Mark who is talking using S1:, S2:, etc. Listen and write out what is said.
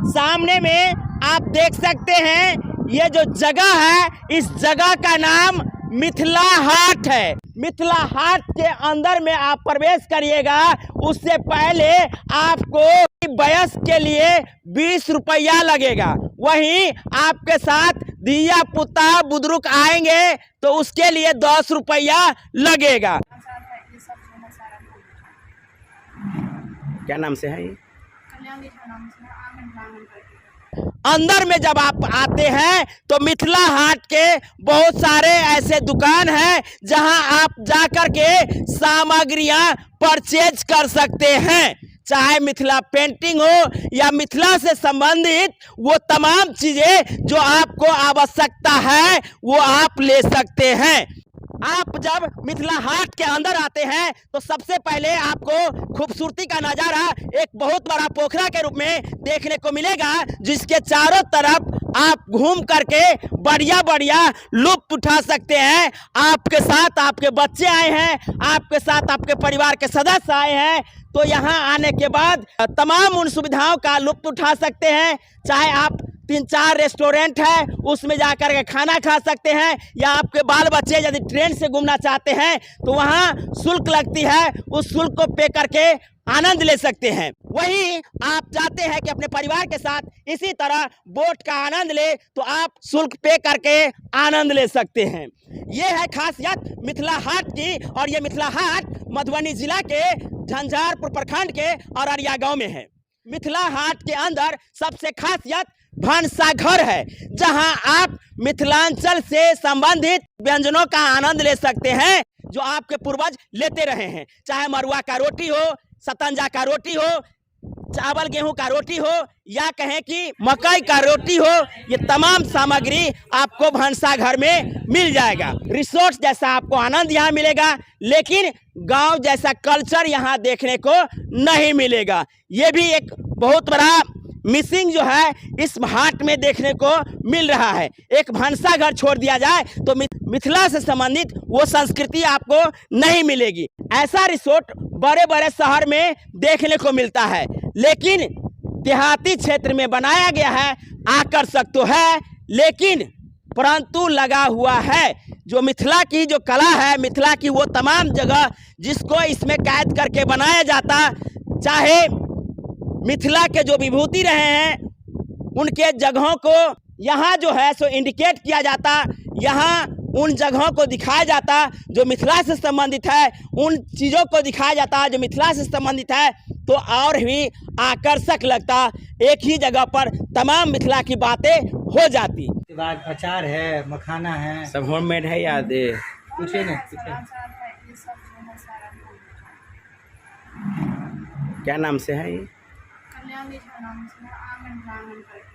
S1: सामने में आप देख सकते हैं ये जो जगह है, इस जगह का नाम मिथिला हाट है। मिथिला हाट के अंदर में आप प्रवेश करिएगा, उससे पहले आपको वयस्क के लिए 20 रुपया लगेगा। वहीं आपके साथ दिया पुता बुजुर्ग आएंगे तो उसके लिए 10 रुपया लगेगा। क्या नाम से है ये? अंदर में जब आप आते हैं तो मिथिला हाट के बहुत सारे ऐसे दुकान हैं जहां आप जाकर के सामग्रियां परचेज कर सकते हैं। चाहे मिथिला पेंटिंग हो या मिथिला से संबंधित वो तमाम चीजें जो आपको आवश्यकता है वो आप ले सकते हैं। आप जब मिथिला हाट के अंदर आते हैं तो सबसे पहले आपको खूबसूरती का नजारा एक बहुत बड़ा पोखरा के रूप में देखने को मिलेगा, जिसके चारों तरफ आप घूम करके बढ़िया बढ़िया लुत्फ उठा सकते हैं। आपके साथ आपके बच्चे आए हैं, आपके साथ आपके परिवार के सदस्य आए हैं, तो यहाँ आने के बाद तमाम उन सुविधाओं का लुत्फ उठा सकते हैं। चाहे आप 3-4 रेस्टोरेंट है उसमें जाकर के खाना खा सकते हैं, या आपके बाल बच्चे यदि ट्रेन से घूमना चाहते हैं तो वहाँ शुल्क लगती है, उस शुल्क को पे करके आनंद ले सकते हैं। वहीं आप चाहते हैं कि अपने परिवार के साथ इसी तरह बोट का आनंद ले तो आप शुल्क पे करके आनंद ले सकते हैं। ये है खासियत मिथिला हाट की, और ये मिथिला हाट मधुबनी जिला के झंझारपुर प्रखंड के अररिया गांव में है। मिथिला हाट के अंदर सबसे खासियत भानसाघर है, जहां आप मिथिलांचल से संबंधित व्यंजनों का आनंद ले सकते हैं जो आपके पूर्वज लेते रहे हैं। चाहे मरुआ का रोटी हो, सतंजा का रोटी हो, चावल गेहूं का रोटी हो, या कहें कि मकई का रोटी हो, ये तमाम सामग्री आपको भानसाघर में मिल जाएगा। रिसोर्ट जैसा आपको आनंद यहाँ मिलेगा, लेकिन गांव जैसा कल्चर यहाँ देखने को नहीं मिलेगा। ये भी एक बहुत बड़ा मिसिंग जो है इस हाट में देखने को मिल रहा है। एक भानसाघर छोड़ दिया जाए तो मिथिला से संबंधित वो संस्कृति आपको नहीं मिलेगी। ऐसा रिसोर्ट बड़े बड़े शहर में देखने को मिलता है, लेकिन देहाती क्षेत्र में बनाया गया है। आकर्षक तो है, लेकिन परंतु लगा हुआ है जो मिथिला की जो कला है, मिथिला की वो तमाम जगह जिसको इसमें कैद करके बनाया जाता, चाहे मिथिला के जो विभूति रहे हैं उनके जगहों को यहाँ जो है सो इंडिकेट किया जाता, यहाँ उन जगहों को दिखाया जाता जो मिथिला से संबंधित है, उन चीज़ों को दिखाया जाता जो मिथिला से संबंधित है, तो और भी आकर्षक लगता। एक ही जगह पर तमाम मिथिला की बातें हो जाती।
S2: उसके बाद अचार है, मखाना है,
S1: सब होममेड है याद है?
S2: पूछे नहीं पूछे।
S1: क्या नाम से है ये?
S3: कल्याणी का नाम से आंगन।